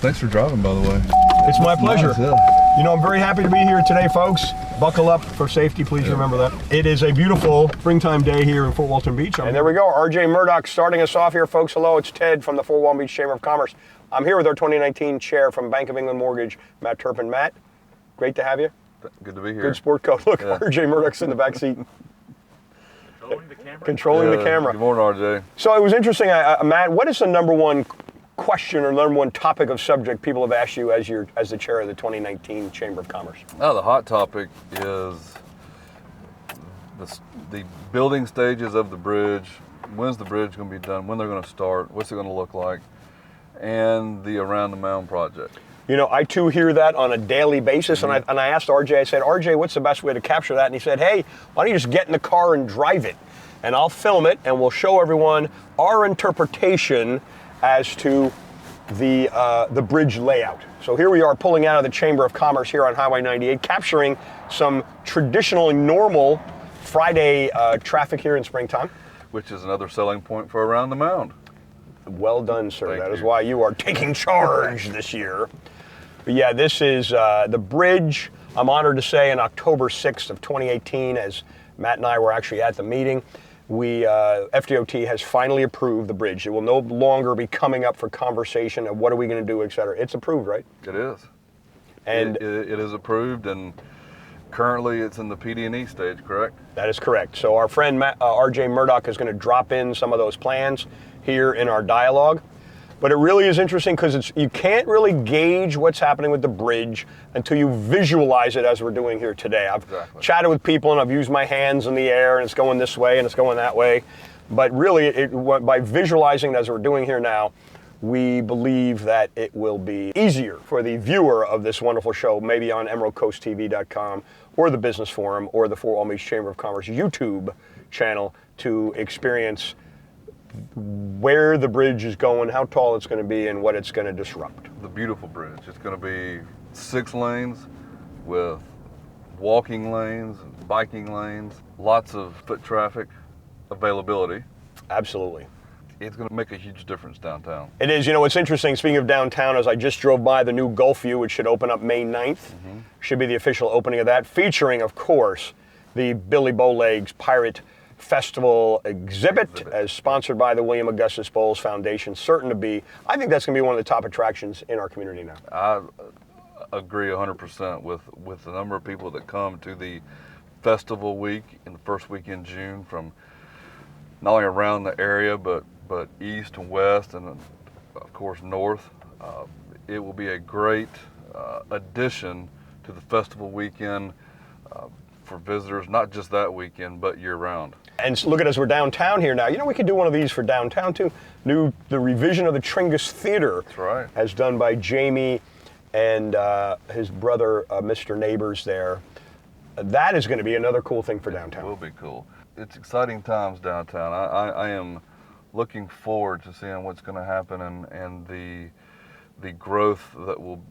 Thanks for driving, by the way. It's my pleasure. Nice, yeah. You know, I'm very happy to be here today, folks. Buckle up for safety, please remember that. It is a beautiful springtime day here in Fort Walton Beach. And there we go, RJ Murdock starting us off here, folks. Hello, it's Ted from the Fort Walton Beach Chamber of Commerce. I'm here with our 2019 chair from Bank of England Mortgage, Matt Turpin. Matt, great to have you. Good to be here. Good sport coat. Look, yeah. RJ Murdock's in the back seat. Controlling the camera. Good morning, RJ. So it was interesting, Matt, what is the number one question or number one topic of subject people have asked you as the chair of the 2019 Chamber of Commerce? Oh, the hot topic is the building stages of the bridge. When's the bridge going to be done? When they're going to start? What's it going to look like? And the Around-the-Mound project. You know, I too hear that on a daily basis, and I asked RJ, I said, RJ, what's the best way to capture that? And he said, hey, why don't you just get in the car and drive it? And I'll film it, and we'll show everyone our interpretation as to the bridge layout. So here we are pulling out of the Chamber of Commerce here on Highway 98, capturing some traditionally normal Friday traffic here in springtime. Which is another selling point for Around-the-Mound. Well done, sir. Thank that you. is why you are taking charge this year. But yeah, this is the bridge, I'm honored to say, on October 6th of 2018, as Matt and I were actually at the meeting, FDOT has finally approved the bridge. It will no longer be coming up for conversation of what are we going to do, et cetera. It's approved, right? It is. And it is approved, and currently it's in the PD&E stage, correct? That is correct. So our friend RJ Murdock is going to drop in some of those plans here in our dialogue. But it really is interesting because you can't really gauge what's happening with the bridge until you visualize it as we're doing here today. I've chatted with people and I've used my hands in the air and it's going this way and it's going that way. But really, by visualizing it as we're doing here now, we believe that it will be easier for the viewer of this wonderful show, maybe on EmeraldCoastTV.com or the Business Forum or the Fort Walton Beach Chamber of Commerce YouTube channel to experience where the bridge is going, how tall it's going to be, and what it's going to disrupt. The beautiful bridge. It's going to be 6 lanes with walking lanes, biking lanes, lots of foot traffic availability. Absolutely. It's going to make a huge difference downtown. It is. You know, what's interesting, speaking of downtown, as I just drove by the new Gulfview, which should open up May 9th, should be the official opening of that, featuring, of course, the Billy Bowlegs Pirate Festival exhibit as sponsored by the William Augustus Bowles Foundation. Certain to be, I think that's going to be one of the top attractions in our community now. I agree 100% with the number of people that come to the festival week in the first week in June from not only around the area but east and west and of course north. It will be a great addition to the festival weekend for visitors, not just that weekend, but year-round. And look at us, we're downtown here now. You know, we could do one of these for downtown too. The revision of the Tringus Theater. That's right. As done by Jamie and his brother, Mr. Neighbors there. That is going to be another cool thing for downtown. It will be cool. It's exciting times downtown. I am looking forward to seeing what's going to happen and the growth that will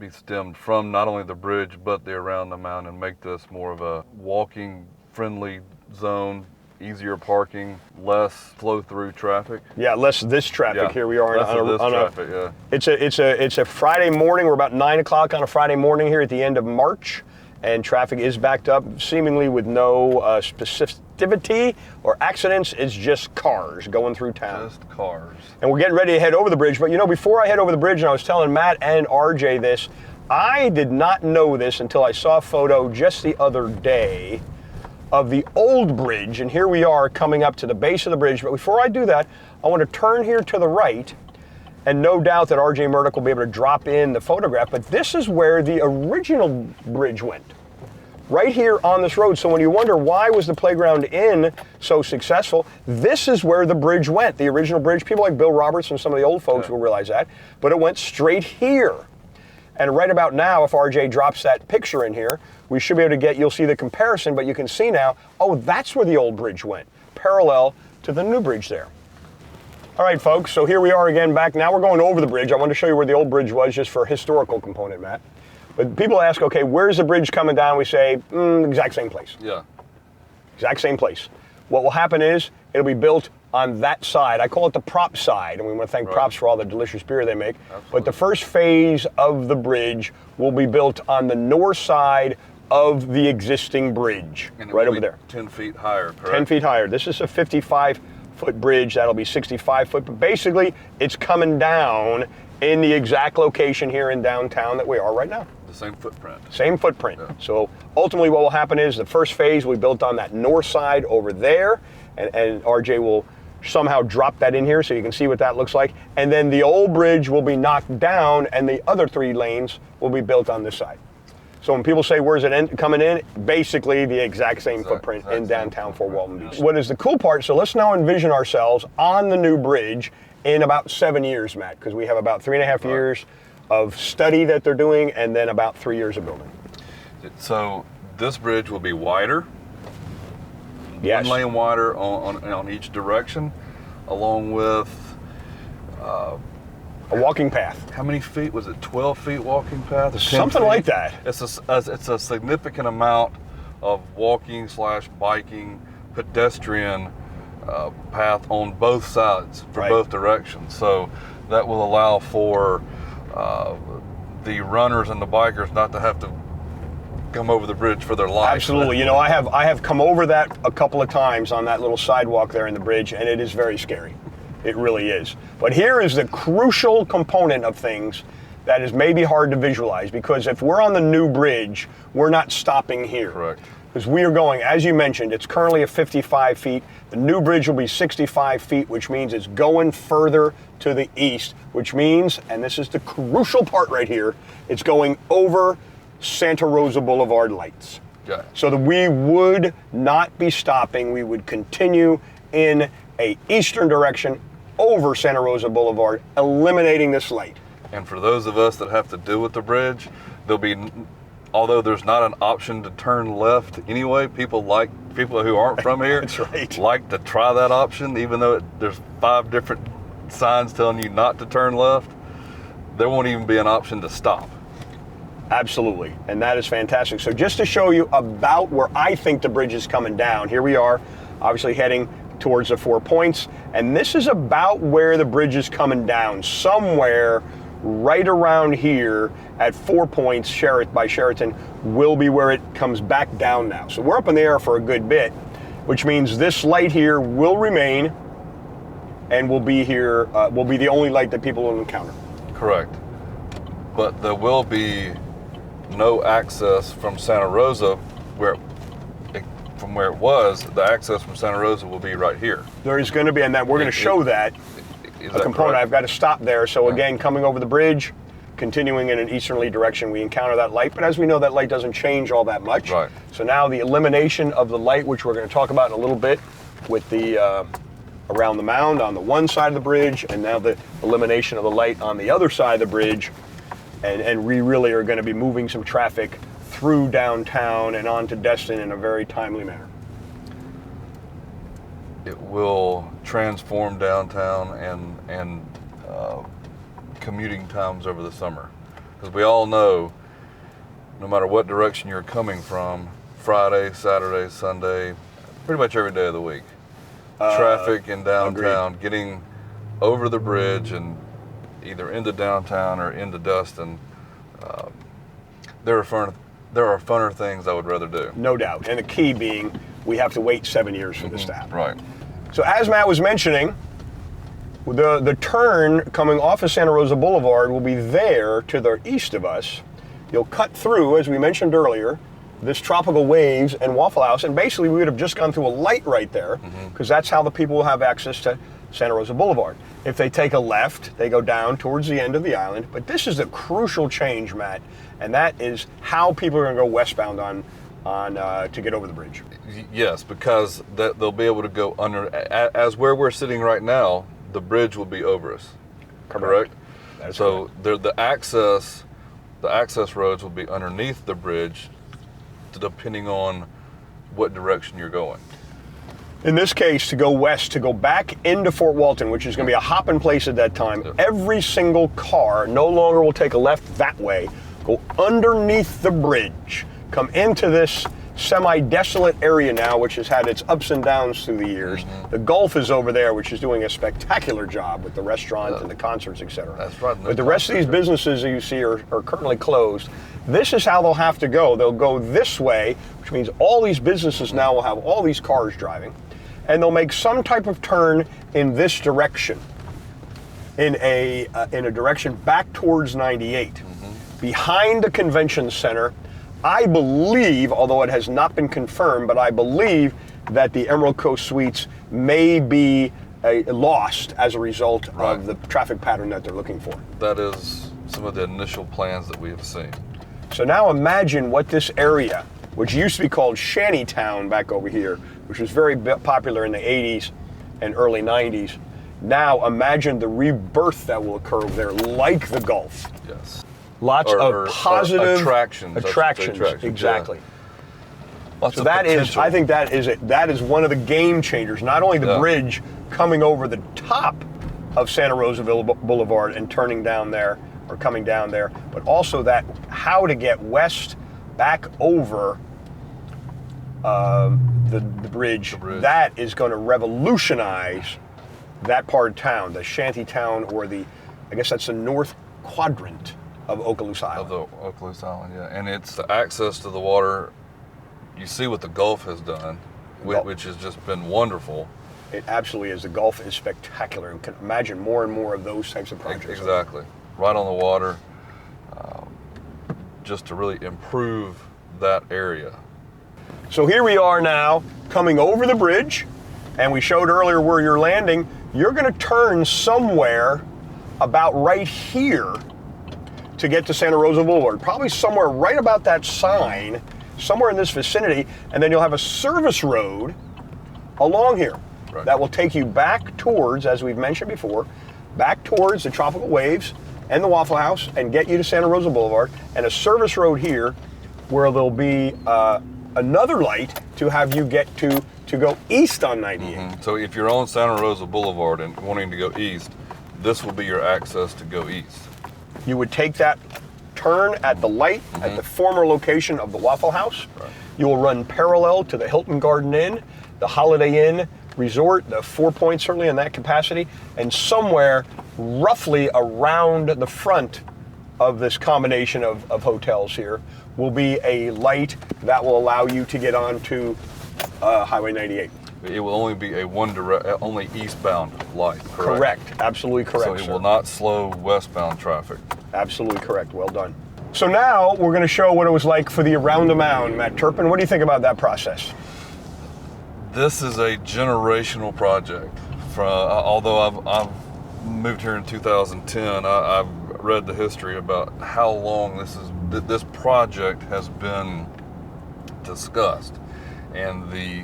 be stemmed from not only the bridge but the Around-the-Mound, and make this more of a walking friendly zone, easier parking, less flow-through traffic. Yeah, less this traffic. Yeah, here we are on It's a Friday morning. We're about 9 o'clock on a Friday morning here at the end of March, and traffic is backed up, seemingly with no specificity or accidents. It's just cars going through town. Just cars. And we're getting ready to head over the bridge. But you know, before I head over the bridge, and I was telling Matt and RJ this, I did not know this until I saw a photo just the other day of the old bridge, and here we are coming up to the base of the bridge. But before I do that, I want to turn here to the right, and no doubt that RJ Murdock will be able to drop in the photograph, but this is where the original bridge went, right here on this road. So when you wonder why was the playground inn so successful, this is where the bridge went, the original bridge. People like Bill Roberts and some of the old folks will realize that, but it went straight here. And right about now, if RJ drops that picture in here, we should be able to get, you'll see the comparison, but you can see now, oh, that's where the old bridge went, parallel to the new bridge there. All right, folks, so here we are again back. Now we're going over the bridge. I wanted to show you where the old bridge was just for a historical component, Matt. But people ask, okay, where's the bridge coming down? We say, exact same place. Yeah. Exact same place. What will happen is, it'll be built on that side. I call it the prop side, and we want to thank Props for all the delicious beer they make. Absolutely. But the first phase of the bridge will be built on the north side of the existing bridge, And it right will over be there. 10 feet higher, correct? 10 feet higher. This is a 55-foot bridge. That'll be 65 foot. But basically, it's coming down in the exact location here in downtown that we are right now. The same footprint. Same footprint. Yeah. So ultimately what will happen is the first phase we built on that north side over there, and RJ will somehow drop that in here so you can see what that looks like. And then the old bridge will be knocked down and the other 3 lanes will be built on this side. So when people say, where's it coming in? Basically the exact same footprint in downtown Fort Walton Beach. What is the cool part, so let's now envision ourselves on the new bridge in about 7 years, Matt, because we have about 3.5 years of study that they're doing and then about 3 years of building. So this bridge will be wider. Yes. 1 lane wider on each direction, along with A walking path. how many feet was it? 12 feet walking path? Or 10 Something feet? like that. It's a significant amount of walking / biking, pedestrian path on both sides for Right. both directions. So that will allow for the runners and the bikers not to have to come over the bridge for their life. Absolutely. You know, I have come over that a couple of times on that little sidewalk there in the bridge, and it is very scary. It really is. But here is the crucial component of things that is maybe hard to visualize, because if we're on the new bridge, we're not stopping here. Correct. Because we are going, as you mentioned, it's currently at 55 feet. The new bridge will be 65 feet, which means it's going further to the east, which means, and this is the crucial part right here, it's going over Santa Rosa Boulevard lights. Yeah. So that we would not be stopping, we would continue in a eastern direction over Santa Rosa Boulevard, eliminating this light. And for those of us that have to deal with the bridge, there'll be, although there's not an option to turn left anyway, people who aren't from here That's right. like to try that option, even though there's 5 different signs telling you not to turn left. There won't even be an option to stop. Absolutely, and that is fantastic. So just to show you about where I think the bridge is coming down, here we are, obviously heading towards the 4 points, and this is about where the bridge is coming down, somewhere right around here at 4 points by Sheraton will be where it comes back down now. So we're up in the air for a good bit, which means this light here will remain and will be here, will be the only light that people will encounter. Correct. But there will be no access from Santa Rosa from where it was. The access from Santa Rosa will be right here. There is going to be, and that we're going to show that. Is A that component. correct? I've got to stop there. So again, coming over the bridge, continuing in an easterly direction, we encounter that light. But as we know, that light doesn't change all that much. Right. So now the elimination of the light, which we're going to talk about in a little bit, with the Around-the-Mound on the one side of the bridge, and now the elimination of the light on the other side of the bridge, and we really are going to be moving some traffic through downtown and on to Destin in a very timely manner. It will transform downtown and commuting times over the summer, because we all know, no matter what direction you're coming from, Friday, Saturday, Sunday, pretty much every day of the week, traffic in downtown, getting over the bridge and either into downtown or into Destin, there are funner things I would rather do. No doubt. And the key being, we have to wait 7 years for this to happen. Right. So as Matt was mentioning, the turn coming off of Santa Rosa Boulevard will be there to the east of us. You'll cut through, as we mentioned earlier, this Tropical Waves and Waffle House, and basically we would have just gone through a light right there, because that's how the people will have access to Santa Rosa Boulevard. If they take a left, they go down towards the end of the island. But this is the crucial change, Matt, and that is how people are going to go westbound to get over the bridge. Yes, because they'll be able to go under, as where we're sitting right now, the bridge will be over us. Correct? That is So the access roads will be underneath the bridge, depending on what direction you're going. In this case, to go west, to go back into Fort Walton, which is going to be a hopping place at that time, every single car no longer will take a left that way, go underneath the bridge, come into this semi-desolate area now, which has had its ups and downs through the years. The Gulf is over there, which is doing a spectacular job with the restaurants and the concerts, etc. That's right. But the rest of these businesses that you see are currently closed. This is how they'll have to go. They'll go this way, which means all these businesses now will have all these cars driving, and they'll make some type of turn in this direction, in a direction back towards 98, behind the convention center. I believe, although it has not been confirmed, but I believe that the Emerald Coast Suites may be lost as a result of the traffic pattern that they're looking for. That is some of the initial plans that we have seen. So now imagine what this area, which used to be called Shantytown back over here, which was very popular in the 80s and early 90s. Now imagine the rebirth that will occur over there, like the Gulf. Yes. Lots of positive attractions. Exactly. Yeah. Lots So of that is, potential. I think that is it. That is one of the game changers. Not only the bridge coming over the top of Santa Rosa Boulevard and turning down there or coming down there, but also that how to get west back over the bridge. That is going to revolutionize that part of town, the Shantytown, or I guess that's the north quadrant of Okaloosa Island. Of the Okaloosa Island, yeah. And it's the access to the water. You see what the Gulf has done, which has just been wonderful. It absolutely is. The Gulf is spectacular, and can imagine more and more of those types of projects. Exactly. Right on the water, just to really improve that area. So here we are now, coming over the bridge, and we showed earlier where you're landing. You're going to turn somewhere about right here to get to Santa Rosa Boulevard, probably somewhere right about that sign, somewhere in this vicinity, and then you'll have a service road along here that will take you back towards, as we've mentioned before, back towards the Tropical Waves and the Waffle House and get you to Santa Rosa Boulevard, and a service road here where there'll be another light to have you get to go east on 98. So if you're on Santa Rosa Boulevard and wanting to go east, this will be your access to go east. You would take that turn at the light at the former location of the Waffle House. You will run parallel to the Hilton Garden Inn, the Holiday Inn Resort, the 4 Points certainly in that capacity, and somewhere roughly around the front of this combination of hotels here will be a light that will allow you to get onto Highway 98. It will only be a only eastbound light, correct? Correct, absolutely correct, So it will not slow westbound traffic. Absolutely correct, well done. So now we're going to show what it was like for the Around-the-Mound. Matt Turpin, what do you think about that process? This is a generational project. Although I've moved here in 2010, I've read the history about how long this project has been discussed, and the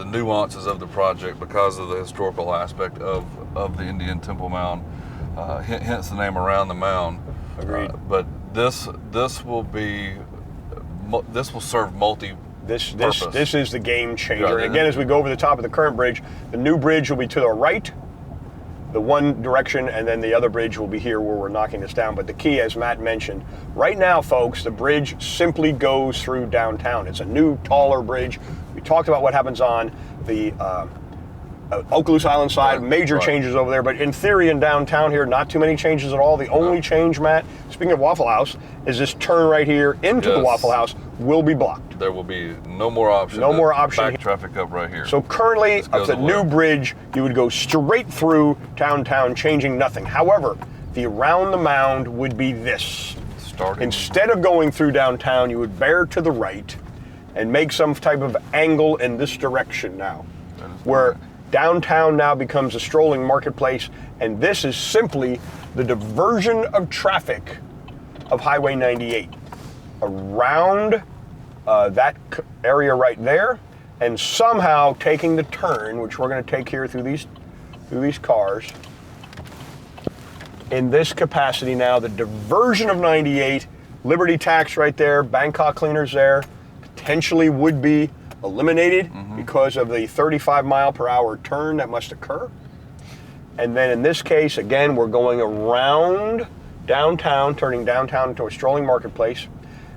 nuances of the project because of the historical aspect of the Indian Temple Mound, hence the name Around the Mound. Agreed. But this will serve multi-purpose. This is the game changer. Yeah, and again, as we go over the top of the current bridge, the new bridge will be to the right, the one direction, and then the other bridge will be here where we're knocking this down. But the key, as Matt mentioned, right now, folks, the bridge simply goes through downtown. It's a new, taller bridge. We talked about what happens on the Okaloosa Island side, major changes over there, but in theory in downtown here, not too many changes at all. The only change, Matt, speaking of Waffle House, is this turn right here into the Waffle House will be blocked. There will be no more option. No more option. Back traffic up right here. So currently, up the new bridge, you would go straight through downtown, changing nothing. However, the Around the Mound would be this. Instead of going through downtown, you would bear to the right and make some type of angle in this direction now, where downtown now becomes a strolling marketplace, and this is simply the diversion of traffic of Highway 98 around that area right there, and somehow taking the turn, which we're going to take here through these cars. In this capacity now, the diversion of 98, Liberty Tax right there, Bangkok Cleaners there, potentially would be eliminated because of the 35-mile-per-hour turn that must occur. And then in this case, again, we're going around downtown, turning downtown into a strolling marketplace,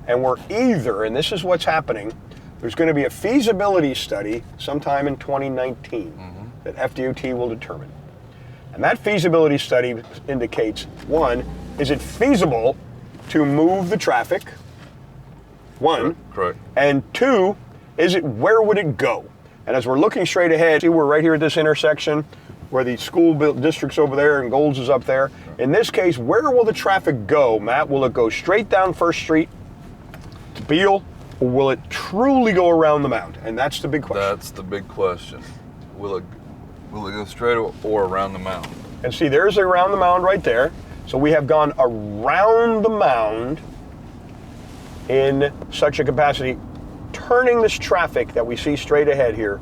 and we're either, and this is what's happening, there's going to be a feasibility study sometime in 2019 that FDOT will determine. And that feasibility study indicates, one, is it feasible to move the traffic? One. Correct. And two, where would it go? And as we're looking straight ahead, see, we're right here at this intersection where the school district's over there and Gold's is up there. In this case, where will the traffic go, Matt? Will it go straight down First Street to Beale, or will it truly go around the mound? And that's the big question. That's the big question. Will it go straight or around the mound? And see, there's around the mound right there. So we have gone around the mound in such a capacity, turning this traffic that we see straight ahead here,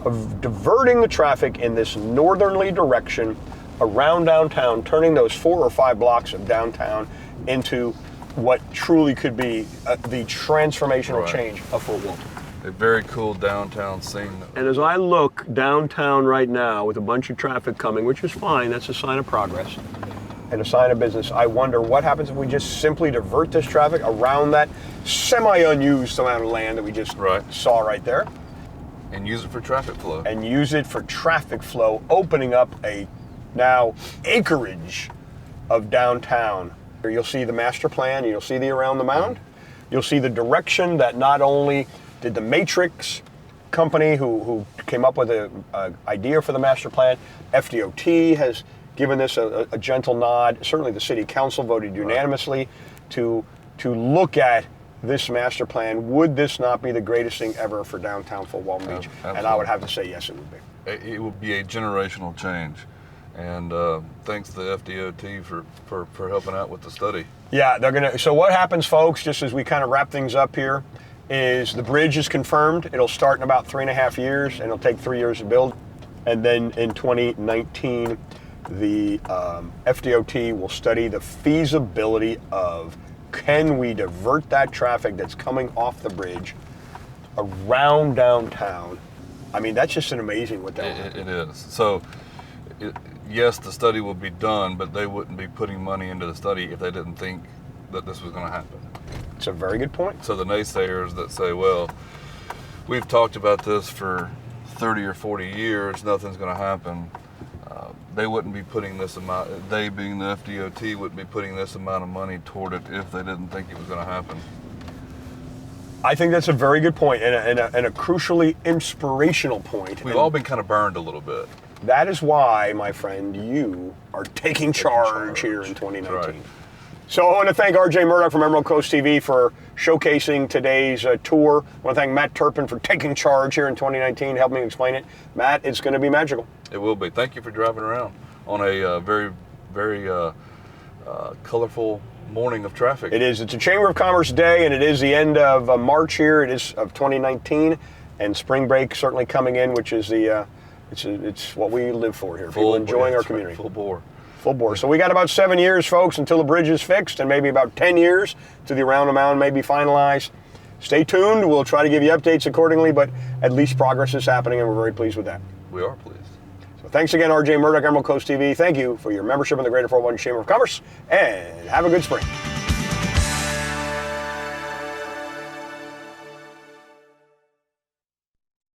of diverting the traffic in this northerly direction around downtown, turning those 4 or 5 blocks of downtown into what truly could be the transformational change of Fort Walton. A very cool downtown scene. And as I look downtown right now with a bunch of traffic coming, which is fine, that's a sign of progress and a sign of business, I wonder what happens if we just simply divert this traffic around that semi-unused amount of land that we just saw right there. And use it for traffic flow. And use it for traffic flow, opening up a now acreage of downtown. You'll see the master plan, you'll see the Around the Mound, you'll see the direction that not only did the Matrix company who came up with an idea for the master plan, FDOT has given this a gentle nod. Certainly the city council voted unanimously to look at this master plan. Would this not be the greatest thing ever for downtown Fort Walton Beach? Absolutely. And I would have to say yes, it would be. It would be a generational change. And thanks to the FDOT for helping out with the study. Yeah, they're gonna. So what happens, folks, just as we kind of wrap things up here, is the bridge is confirmed. It'll start in about 3.5 years, and it'll take 3 years to build. And then in 2019, the FDOT will study the feasibility of, can we divert that traffic that's coming off the bridge around downtown? I mean, that's just an amazing what that It is. So, yes, the study will be done, but they wouldn't be putting money into the study if they didn't think that this was going to happen. It's a very good point. So the naysayers that say, well, we've talked about this for 30 or 40 years, nothing's going to happen. They wouldn't be putting this amount, they being the FDOT, wouldn't be putting this amount of money toward it if they didn't think it was going to happen. I think that's a very good point and a crucially inspirational point. We've all been kind of burned a little bit. That is why, my friend, you are taking charge here in 2019. Right. So I want to thank RJ Murdock from Emerald Coast TV for showcasing today's tour. I want to thank Matt Turpin for taking charge here in 2019, helping me explain it. Matt, it's going to be magical. It will be. Thank you for driving around on a very, very colorful morning of traffic. It is. It's a Chamber of Commerce day, and it is the end of March here. It is of 2019, and spring break certainly coming in, which is the it's what we live for here. People enjoying our community. Full bore. Full bore. So we got about 7 years, folks, until the bridge is fixed, and maybe about 10 years to the Around-the-Mound may be finalized. Stay tuned. We'll try to give you updates accordingly, but at least progress is happening, and we're very pleased with that. We are pleased. So thanks again, RJ Murdock, Emerald Coast TV. Thank you for your membership in the Greater Fort Walton Chamber of Commerce, and have a good spring.